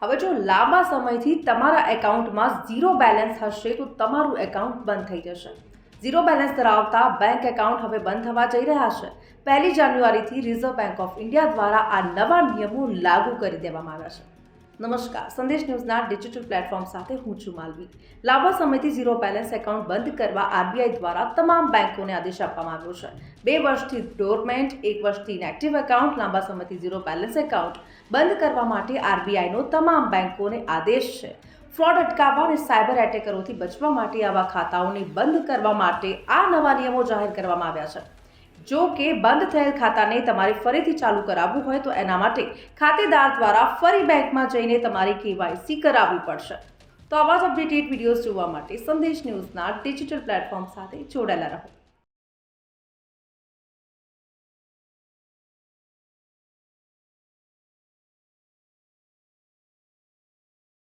હવે જો લાંબા સમયથી તમારા એકાઉન્ટમાં ઝીરો બેલેન્સ હશે તો તમારું એકાઉન્ટ બંધ થઈ જશે। ઝીરો બેલેન્સ ધરાવતા બેંક એકાઉન્ટ હવે બંધ થવા જઈ રહ્યા છે। 1 જાન્યુઆરીથી રિઝર્વ બેંક ઓફ ઇન્ડિયા દ્વારા આ નવા નિયમો લાગુ કરી દેવામાં આવ્યા છે। નમસ્કાર, સંદેશ ન્યૂઝના ડિજિટલ પ્લેટફોર્મ સાથે હું છું માલવી। લાંબા સમયથી ઝીરો બેલેન્સ એકાઉન્ટ બંધ કરવા આરબીઆઈ દ્વારા તમામ બેંકોને આદેશ આપવામાં આવ્યો છે। 2 વર્ષથી ડોરમેન્ટ, 1 વર્ષથી ઇનએક્ટિવ એકાઉન્ટ, લાંબા સમયથી ઝીરો બેલેન્સ એકાઉન્ટ બંધ કરવા માટે આરબીઆઈનો તમામ બેંકોને આદેશ છે। ફ્રોડ અટકાવવા અને સાયબર એટેકરોથી બચવા માટે આવા ખાતાઓને બંધ કરવા માટે આ નવા નિયમો જાહેર કરવામાં આવ્યા છે। જો કે બંધ થયેલ ખાતાને તમારે ફરીથી ચાલુ કરાવવું હોય તો એના માટે ખાતેદાર દ્વારા ફરી બેંકમાં જઈને તમારી કેવાયસી કરાવવી પડશે। તો આવા જ અપડેટેડ વિડીયોઝ જોવા માટે સંદેશ ન્યૂઝના ડિજિટલ પ્લેટફોર્મ સાથે જોડાયેલા રહો।